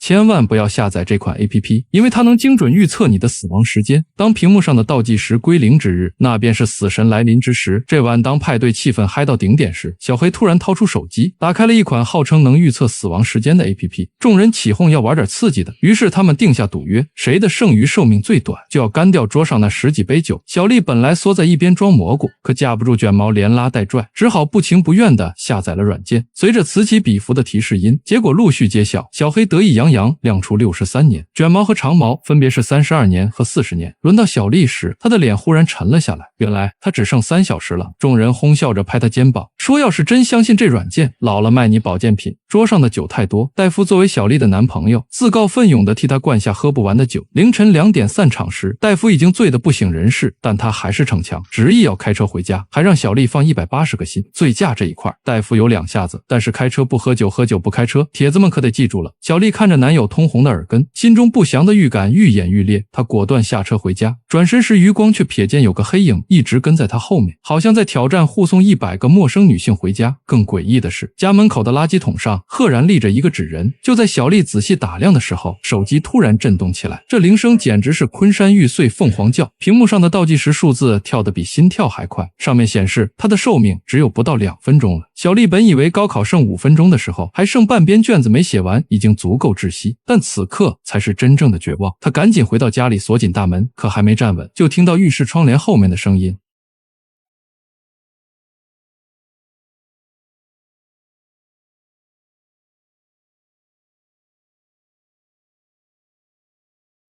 千万不要下载这款 APP， 因为它能精准预测你的死亡时间。当屏幕上的倒计时归零之日，那便是死神来临之时。这晚当派对气氛嗨到顶点时，小黑突然掏出手机，打开了一款号称能预测死亡时间的 APP。众人起哄要玩点刺激的，于是他们定下赌约，谁的剩余寿命最短，就要干掉桌上那10几杯酒。小丽本来缩在一边装蘑菇，可架不住卷毛连拉带拽，只好不情不愿地下载了软件。随着此起彼伏的提示音，结果陆续揭晓。小黑得意洋洋亮出63年，卷毛和长毛分别是32年和40年。轮到小丽时，她的脸忽然沉了下来，原来她只剩3小时了。众人哄笑着拍她肩膀，说要是真相信这软件，老了卖你保健品。桌上的酒太多，戴夫作为小丽的男朋友，自告奋勇地替她灌下喝不完的酒。凌晨2点散场时，戴夫已经醉得不省人事，但他还是逞强，执意要开车回家，还让小丽放180个心。醉驾这一块，戴夫有2下子，但是开车不喝酒，喝酒不开车，铁子们可得记住了。小丽看着男友通红的耳根，心中不祥的预感愈演愈烈，她果断下车回家。转身时，余光却瞥见有个黑影一直跟在她后面，好像在挑战护送100个陌生女性回家。更诡异的是，家门口的垃圾桶上赫然立着一个纸人。就在小丽仔细打量的时候，手机突然震动起来，这铃声简直是昆山玉碎凤凰叫。屏幕上的倒计时数字跳得比心跳还快，上面显示她的寿命只有不到2分钟了。小丽本以为高考剩5分钟的时候，还剩半边卷子没写完，已经足够窒息，但此刻才是真正的绝望。她赶紧回到家里锁紧大门，可还没站稳，就听到浴室窗帘后面的声音。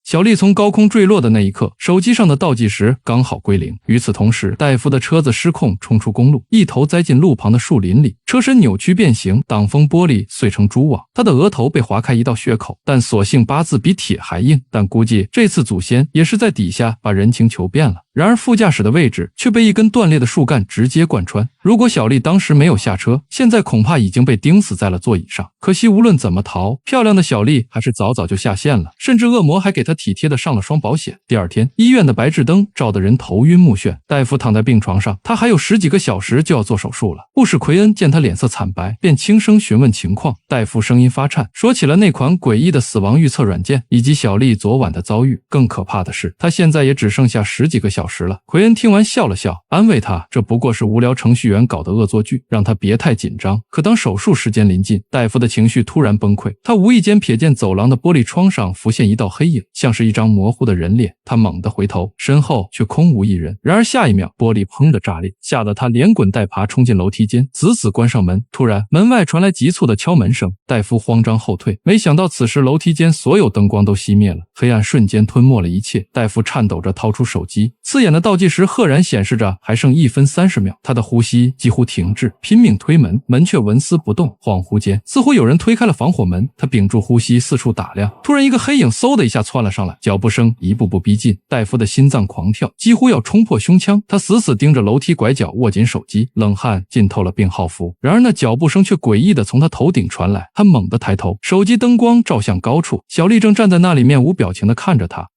小丽从高空坠落的那一刻，手机上的倒计时刚好归零。与此同时，戴夫的车子失控冲出公路，一头栽进路旁的树林里，车身扭曲变形，挡风玻璃碎成蛛网，他的额头被划开一道血口，但所幸8字比铁还硬，但估计这次祖先也是在底下把人情求遍了。然而副驾驶的位置却被一根断裂的树干直接贯穿，如果小丽当时没有下车，现在恐怕已经被钉死在了座椅上。可惜无论怎么逃，漂亮的小丽还是早早就下线了，甚至恶魔还给她体贴的上了双保险。第二天，医院的白炽灯照得人头晕目眩，大夫躺在病床上，他还有10几个小时就要做手术了。护士奎恩见他脸色惨白，便轻声询问情况。大夫声音发颤，说起了那款诡异的死亡预测软件以及小丽昨晚的遭遇。更可怕的是，他现在也只剩下10几个小时了。奎恩听完笑了笑，安慰他这不过是无聊程序员搞的恶作剧，让他别太紧张。可当手术时间临近，大夫的情绪突然崩溃，他无意间瞥见走廊的玻璃窗上浮现一道黑影，像是一张模糊的人脸。他猛地回头，身后却空无一人。然而下一秒，玻璃砰的炸裂，吓得他连滚带爬冲进楼梯间，死死关上门。突然门外传来急促的敲门声，戴夫慌张后退，没想到此时楼梯间所有灯光都熄灭了，黑暗瞬间吞没了一切。戴夫颤抖着掏出手机，刺眼的倒计时赫然显示着还剩1分30秒，他的呼吸几乎停滞，拼命推门，门却纹丝不动。恍惚间，似乎有人推开了防火门，他屏住呼吸四处打量，突然一个黑影嗖的一下窜了上来，脚步声一步步逼近，戴夫的心脏狂跳，几乎要冲破胸腔。他死死盯着楼梯拐角，握紧手机，冷汗浸透了病号服。然而那脚步声却诡异地从他头顶传来，他猛地抬头，手机灯光照向高处，小丽正站在那里，面无表情地看着他。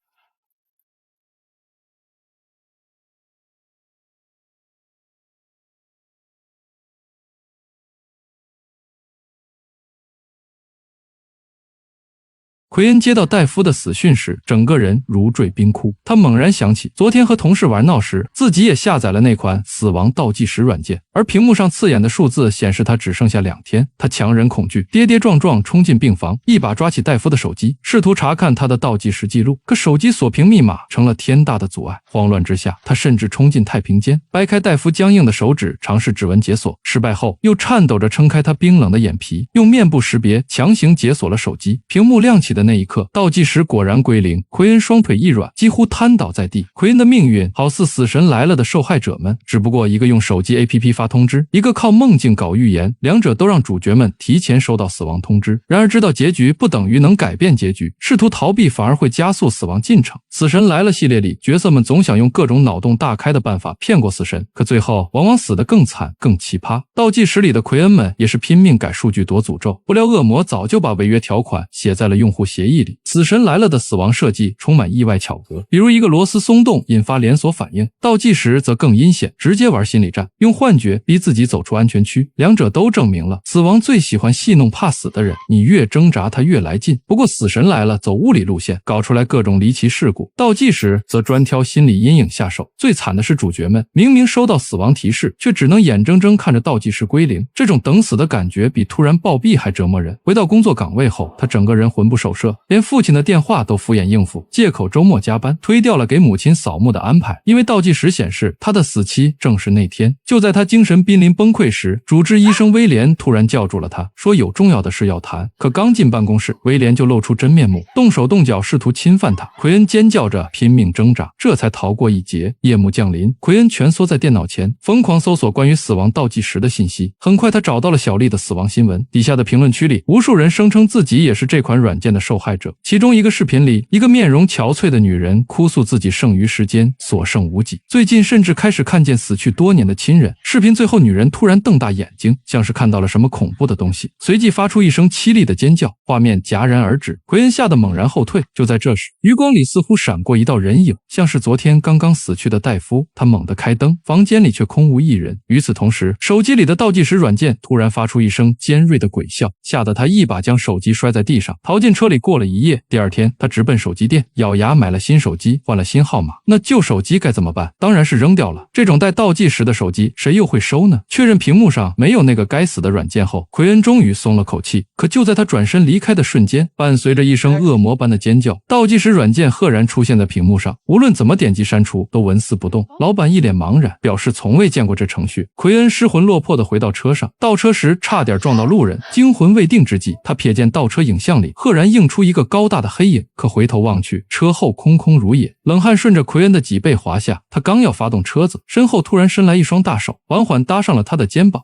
奎恩接到戴夫的死讯时，整个人如坠冰窟。他猛然想起昨天和同事玩闹时，自己也下载了那款死亡倒计时软件，而屏幕上刺眼的数字显示他只剩下2天。他强忍恐惧，跌跌撞撞冲进病房，一把抓起戴夫的手机，试图查看他的倒计时记录。可手机锁屏密码成了天大的阻碍。慌乱之下，他甚至冲进太平间，掰开戴夫僵硬的手指，尝试指纹解锁。失败后，又颤抖着撑开他冰冷的眼皮，用面部识别强行解锁了手机。屏幕亮起的那一刻，倒计时果然归零。奎恩双腿一软，几乎瘫倒在地。奎恩的命运好似死神来了的受害者们，只不过一个用手机 APP 发通知，一个靠梦境搞预言，两者都让主角们提前收到死亡通知。然而知道结局不等于能改变结局，试图逃避反而会加速死亡进程。死神来了系列里，角色们总想用各种脑洞大开的办法骗过死神，可最后往往死得更惨更奇葩。倒计时里的奎恩们也是拼命改数据躲诅咒，不料恶魔早就把违约条款写在了用户协议里，死神来了的死亡设计充满意外巧合，比如一个螺丝松动引发连锁反应，倒计时则更阴险，直接玩心理战，用幻觉逼自己走出安全区。两者都证明了死亡最喜欢戏弄怕死的人，你越挣扎他越来劲。不过死神来了走物理路线，搞出来各种离奇事故，倒计时则专挑心理阴影下手。最惨的是主角们明明收到死亡提示，却只能眼睁睁看着倒计时归零，这种等死的感觉比突然暴毙还折磨人。回到工作岗位后，他整个人魂不守舍，连父亲的电话都敷衍应付，借口周末加班，推掉了给母亲扫墓的安排。因为倒计时显示他的死期正是那天。就在他精神濒临崩溃时，主治医生威廉突然叫住了他，说有重要的事要谈。可刚进办公室，威廉就露出真面目，动手动脚试图侵犯他。奎恩尖叫着拼命挣扎，这才逃过一劫。夜幕降临，奎恩蜷缩在电脑前，疯狂搜索关于死亡倒计时的信息。很快他找到了小丽的死亡新闻，底下的评论区里，无数人声称自己也是这款软件的受害者。其中一个视频里，一个面容憔悴的女人哭诉自己剩余时间所剩无几，最近甚至开始看见死去多年的亲人。视频最后，女人突然瞪大眼睛，像是看到了什么恐怖的东西，随即发出一声凄厉的尖叫，画面戛然而止。奎恩吓得猛然后退。就在这时，余光里似乎闪过一道人影，像是昨天刚刚死去的戴夫。他猛地开灯，房间里却空无一人。与此同时，手机里的倒计时软件突然发出一声尖锐的鬼笑，吓得他一把将手机摔在地上，逃进车里过了一夜。第二天，他直奔手机店，咬牙买了新手机，换了新号码。那旧手机该怎么办？当然是扔掉了。这种带倒计时的手机，谁又会收呢？确认屏幕上没有那个该死的软件后，奎恩终于松了口气。可就在他转身离开的瞬间，伴随着一声恶魔般的尖叫，倒计时软件赫然出现在屏幕上，无论怎么点击删除都纹丝不动。老板一脸茫然，表示从未见过这程序。奎恩失魂落魄地回到车上，倒车时差点撞到路人，惊魂未定之际，他瞥见倒车影像里赫然映出一个高大的黑影，可回头望去，车后空空如也。冷汗顺着奎恩的脊背滑下，他刚要发动车子，身后突然伸来一双大手，缓缓搭上了他的肩膀。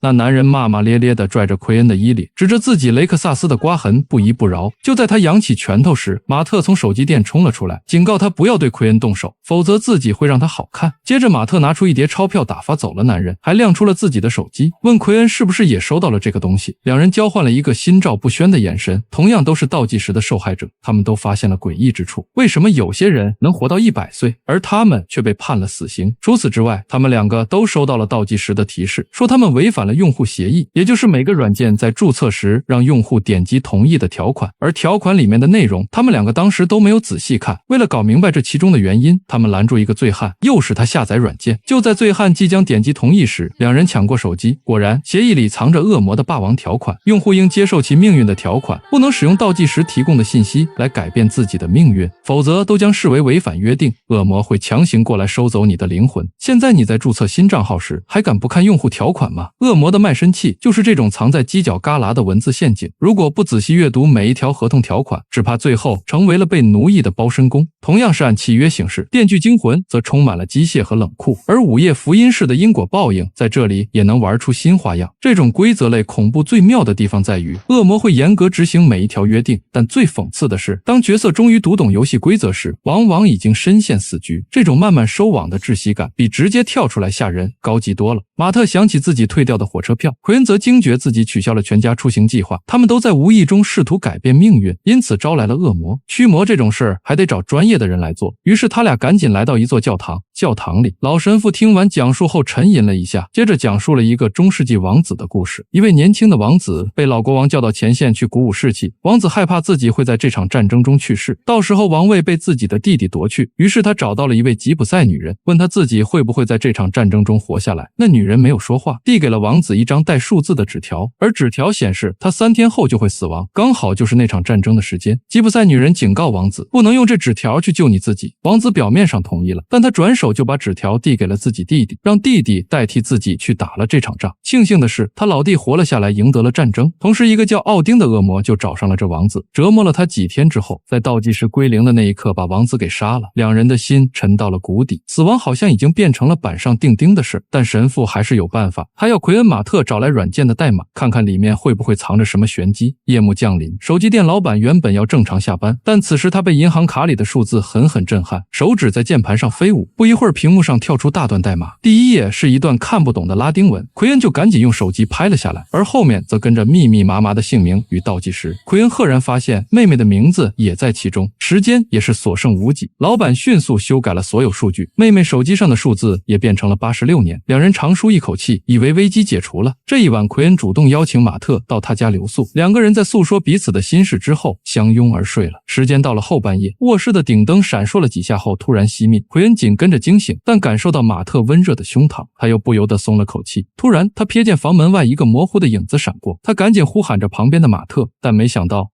那男人骂骂咧咧地拽着奎恩的衣领，指着自己雷克萨斯的刮痕不依不饶。就在他扬起拳头时，马特从手机店冲了出来，警告他不要对奎恩动手，否则自己会让他好看。接着马特拿出一叠钞票打发走了男人，还亮出了自己的手机，问奎恩是不是也收到了这个东西。两人交换了一个心照不宣的眼神，同样都是倒计时的受害者，他们都发现了诡异之处。为什么有些人能活到100岁，而他们却被判了死刑？除此之外，他们两个都收到了倒计时的提示，说他们违反了用户协议，也就是每个软件在注册时让用户点击同意的条款，而条款里面的内容他们两个当时都没有仔细看。为了搞明白这其中的原因，他们拦住一个醉汉，诱使他下载软件。就在醉汉即将点击同意时，两人抢过手机，果然协议里藏着恶魔的霸王条款，用户应接受其命运的条款，不能使用倒计时提供的信息来改变自己的命运，否则都将视为违反约定，恶魔会强行过来收走你的灵魂。现在你在注册新账号时，还敢不看用户条款吗？恶魔的卖身器就是这种藏在犄角旮旯的文字陷阱，如果不仔细阅读每一条合同条款，只怕最后成为了被奴役的包身工。同样是按契约行事，电锯惊魂则充满了机械和冷酷，而午夜福音式的因果报应在这里也能玩出新花样。这种规则类恐怖最妙的地方在于，恶魔会严格执行每一条约定，但最讽刺的是，当角色终于读懂游戏规则时，往往已经深陷死局。这种慢慢收网的窒息感比直接跳出来吓人高级多了。马特想起自己退掉的火车票，奎恩则惊觉自己取消了全家出行计划，他们都在无意中试图改变命运，因此招来了恶魔。驱魔这种事儿还得找专业的人来做，于是他俩赶紧来到一座教堂。教堂里，老神父听完讲述后沉吟了一下，接着讲述了一个中世纪王子的故事。一位年轻的王子被老国王叫到前线去鼓舞士气，王子害怕自己会在这场战争中去世，到时候王位被自己的弟弟夺去，于是他找到了一位吉普赛女人，问他自己会不会在这场战争中活下来。那女人没有说话，递给了王子一张带数字的纸条，而纸条显示他3天后就会死亡，刚好就是那场战争的时间。吉普赛女人警告王子不能用这纸条去救你自己，王子表面上同意了，但他转手就把纸条递给了自己弟弟，让弟弟代替自己去打了这场仗。庆幸的是，他老弟活了下来，赢得了战争。同时，一个叫奥丁的恶魔就找上了这王子，折磨了他几天之后，在倒计时归零的那一刻把王子给杀了。两人的心沉到了谷底，死亡好像已经变成了板上钉钉的事，但神父还是有办法，他要奎恩·马特找来软件的代码，看看里面会不会藏着什么玄机。夜幕降临，手机店老板原本要正常下班，但此时他被银行卡里的数字狠狠震撼，手指在键盘上飞舞，不由一会儿，屏幕上跳出大段代码，第一页是一段看不懂的拉丁文，奎恩就赶紧用手机拍了下来，而后面则跟着密密麻麻的姓名与倒计时。奎恩赫然发现妹妹的名字也在其中，时间也是所剩无几。老板迅速修改了所有数据，妹妹手机上的数字也变成了86年。两人长舒一口气，以为危机解除了。这一晚，奎恩主动邀请马特到他家留宿，两个人在诉说彼此的心事之后相拥而睡了。时间到了后半夜，卧室的顶灯闪烁了几下后突然熄灭，奎恩紧跟着惊醒，但感受到马特温热的胸膛，他又不由得松了口气。突然，他瞥见房门外一个模糊的影子闪过，他赶紧呼喊着旁边的马特，但没想到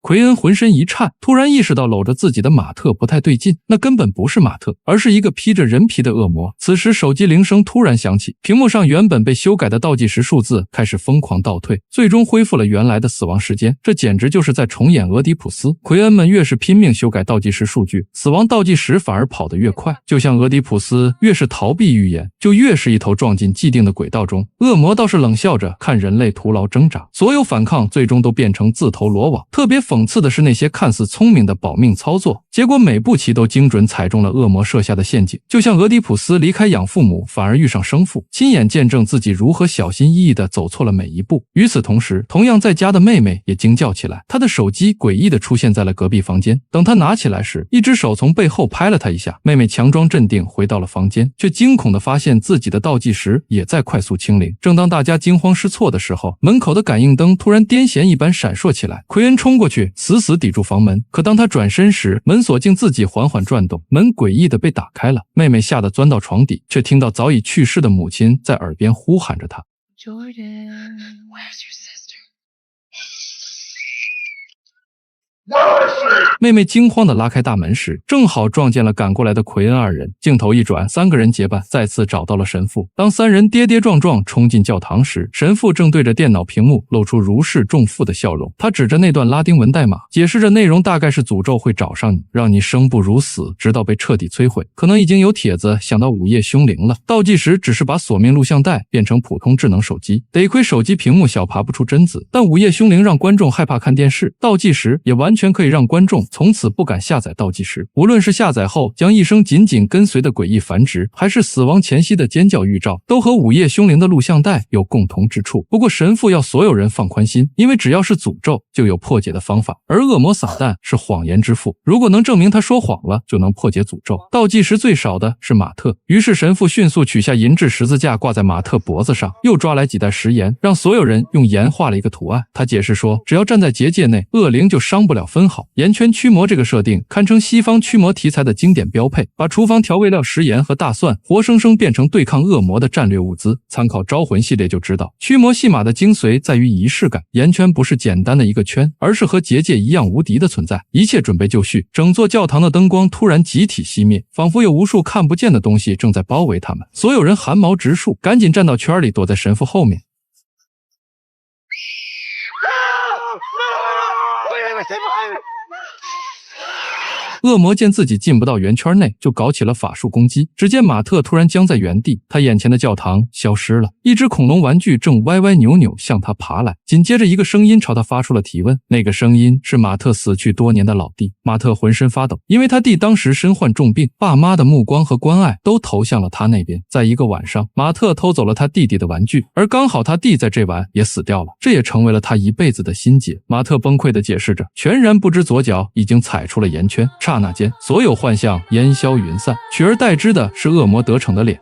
奎恩浑身一颤，突然意识到搂着自己的马特不太对劲，那根本不是马特，而是一个披着人皮的恶魔。此时手机铃声突然响起，屏幕上原本被修改的倒计时数字开始疯狂倒退，最终恢复了原来的死亡时间。这简直就是在重演俄狄浦斯。奎恩们越是拼命修改倒计时数据，死亡倒计时反而跑得越快，就像俄狄浦斯越是逃避预言，就越是一头撞进既定的轨道中。恶魔倒是冷笑着看人类徒劳挣扎，所有反抗最终都变成自投罗网。特别讽刺的是，那些看似聪明的保命操作，结果每步棋都精准踩中了恶魔设下的陷阱。就像俄狄浦斯离开养父母，反而遇上生父，亲眼见证自己如何小心翼翼地走错了每一步。与此同时，同样在家的妹妹也惊叫起来，她的手机诡异地出现在了隔壁房间。等她拿起来时，一只手从背后拍了她一下。妹妹强装镇定回到了房间，却惊恐地发现自己的倒计时也在快速清零。正当大家惊慌失措的时候，门口的感应灯突然癫痫一般闪烁起来，奎恩冲过去死抵住房门，可当他转身时，门锁竟自己缓缓转动，门诡异地被打开了。妹妹吓得钻到床底，却听到早已去世的母亲在耳边呼喊着她。Jordan, where's your sister? 妹妹惊慌地拉开大门时，正好撞见了赶过来的奎恩二人。镜头一转，三个人结伴再次找到了神父。当三人跌跌撞撞冲进教堂时，神父正对着电脑屏幕露出如释重负的笑容。他指着那段拉丁文代码，解释着内容大概是诅咒会找上你，让你生不如死，直到被彻底摧毁。可能已经有帖子想到午夜凶铃了。倒计时只是把索命录像带变成普通智能手机，得亏手机屏幕小爬不出贞子，但午夜凶铃让观众害怕看电视，倒计时也完全可以让观众从此不敢下载倒计时。无论是下载后将一生紧紧跟随的诡异繁殖，还是死亡前夕的尖叫预兆，都和午夜凶铃的录像带有共同之处。不过神父要所有人放宽心，因为只要是诅咒就有破解的方法，而恶魔撒旦是谎言之父，如果能证明他说谎了，就能破解诅咒。倒计时最少的是马特，于是神父迅速取下银质十字架挂在马特脖子上，又抓来几袋食盐，让所有人用盐画了一个图案。他解释说，只要站在结界内，恶灵就伤不了分毫。盐圈驱魔这个设定堪称西方驱魔题材的经典标配，把厨房调味料食盐和大蒜活生生变成对抗恶魔的战略物资。参考招魂系列就知道，驱魔戏码的精髓在于仪式感，盐圈不是简单的一个圈，而是和结界一样无敌的存在。一切准备就绪，整座教堂的灯光突然集体熄灭，仿佛有无数看不见的东西正在包围他们。所有人汗毛直竖，赶紧站到圈里，躲在神父后面。恶魔见自己进不到圆圈内，就搞起了法术攻击。只见马特突然僵在原地，他眼前的教堂消失了，一只恐龙玩具正歪歪扭扭向他爬来。紧接着一个声音朝他发出了提问，那个声音是马特死去多年的老弟。马特浑身发抖，因为他弟当时身患重病，爸妈的目光和关爱都投向了他那边。在一个晚上，马特偷走了他弟弟的玩具，而刚好他弟在这晚也死掉了，这也成为了他一辈子的心结。马特崩溃地解释着，全然不知左脚已经踩出了盐圈。刹那间，所有幻象烟消云散，取而代之的是恶魔得逞的脸。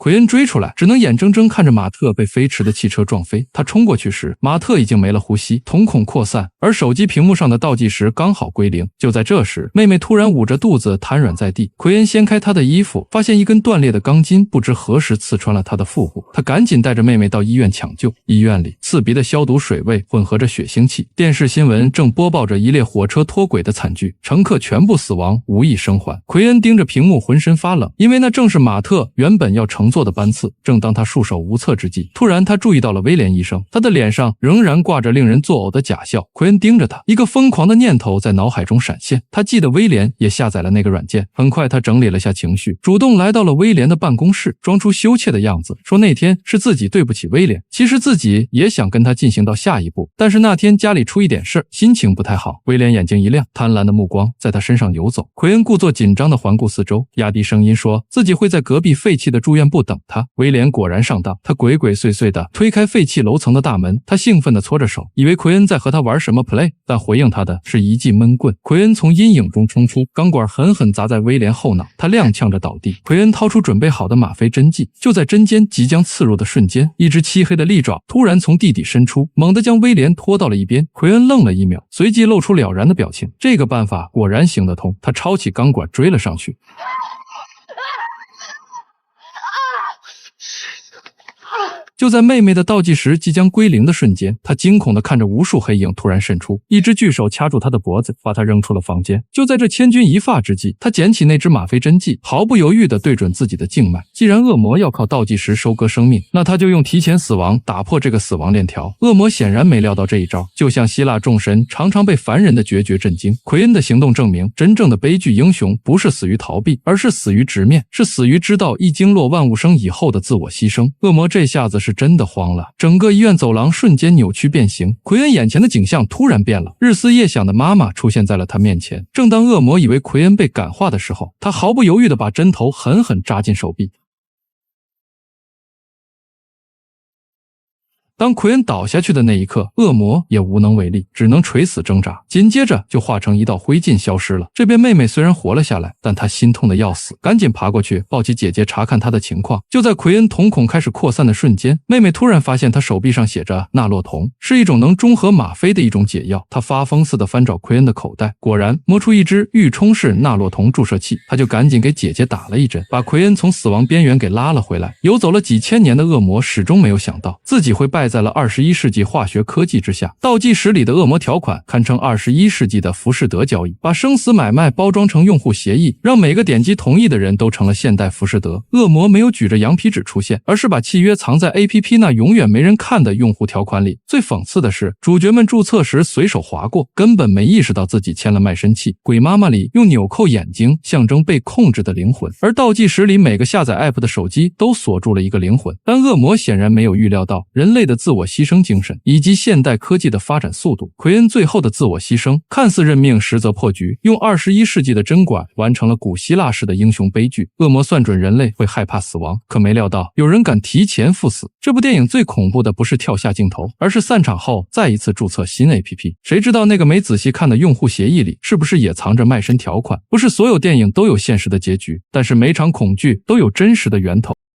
奎恩追出来，只能眼睁睁看着马特被飞驰的汽车撞飞。他冲过去时，马特已经没了呼吸，瞳孔扩散，而手机屏幕上的倒计时刚好归零。就在这时，妹妹突然捂着肚子瘫软在地。奎恩掀开她的衣服，发现一根断裂的钢筋不知何时刺穿了她的腹部。他赶紧带着妹妹到医院抢救。医院里，刺鼻的消毒水味混合着血腥气。电视新闻正播报着一列火车脱轨的惨剧，乘客全部死亡，无一生还。奎恩盯着屏幕，浑身发冷，因为那正是马特原本要乘坐的班次。正当他束手无策之际，突然他注意到了威廉医生，他的脸上仍然挂着令人作呕的假笑。奎恩盯着他，一个疯狂的念头在脑海中闪现，他记得威廉也下载了那个软件。很快他整理了下情绪，主动来到了威廉的办公室，装出羞怯的样子，说那天是自己对不起威廉，其实自己也想跟他进行到下一步，但是那天家里出一点事，心情不太好。威廉眼睛一亮，贪婪的目光在他身上游走。奎恩故作紧张地环顾四周，压低声音说自己会在隔壁废弃的住院部等他。威廉果然上当，他鬼鬼祟祟地推开废弃楼层的大门，他兴奋地搓着手，以为奎恩在和他玩什么 play， 但回应他的是一记闷棍。奎恩从阴影中冲出，钢管狠狠砸在威廉后脑，他踉跄着倒地。奎恩掏出准备好的吗啡针剂，就在针尖即将刺入的瞬间，一只漆黑的利爪突然从地底伸出，猛地将威廉拖到了一边。奎恩愣了一秒，随即露出了然的表情，这个办法果然行得通。他抄起钢管追了上去。就在妹妹的倒计时即将归零的瞬间，他惊恐地看着无数黑影突然渗出，一只巨手掐住他的脖子，把他扔出了房间。就在这千钧一发之际，他捡起那只吗啡针剂，毫不犹豫地对准自己的静脉。既然恶魔要靠倒计时收割生命，那他就用提前死亡打破这个死亡链条。恶魔显然没料到这一招，就像希腊众神常常被凡人的决绝震惊。奎恩的行动证明，真正的悲剧英雄不是死于逃避，而是死于直面，是死于知道一经落万物生以后的自我牺牲。恶魔这下子是真的慌了，整个医院走廊瞬间扭曲变形。奎恩眼前的景象突然变了，日思夜想的妈妈出现在了他面前。正当恶魔以为奎恩被感化的时候，他毫不犹豫地把针头狠狠扎进手臂。当奎恩倒下去的那一刻，恶魔也无能为力，只能垂死挣扎，紧接着就化成一道灰烬消失了。这边妹妹虽然活了下来，但她心痛的要死，赶紧爬过去抱起姐姐查看她的情况。就在奎恩瞳孔开始扩散的瞬间，妹妹突然发现她手臂上写着纳洛酮，是一种能中和吗啡的一种解药。她发疯似的翻找奎恩的口袋，果然摸出一支预充式纳洛酮注射器，她就赶紧给姐姐打了一针，把奎恩从死亡边缘给拉了回来。游走了几千年的恶魔始终没有想到自己会败在了21世纪化学科技之下。倒计时里的恶魔条款堪称21世纪的浮士德交易，把生死买卖包装成用户协议，让每个点击同意的人都成了现代浮士德。恶魔没有举着羊皮纸出现，而是把契约藏在 APP 那永远没人看的用户条款里。最讽刺的是，主角们注册时随手划过，根本没意识到自己签了卖身契。鬼妈妈里用纽扣眼睛象征被控制的灵魂，而倒计时里每个下载 App 的手机都锁住了一个灵魂。但恶魔显然没有预料到人类的自我牺牲精神以及现代科技的发展速度。奎恩最后的自我牺牲看似认命，实则破局，用21世纪的针管完成了古希腊式的英雄悲剧。恶魔算准人类会害怕死亡，可没料到有人敢提前赴死。这部电影最恐怖的不是跳下镜头，而是散场后再一次注册新 APP。 谁知道那个没仔细看的用户协议里是不是也藏着卖身条款？不是所有电影都有现实的结局，但是每场恐惧都有真实的源头。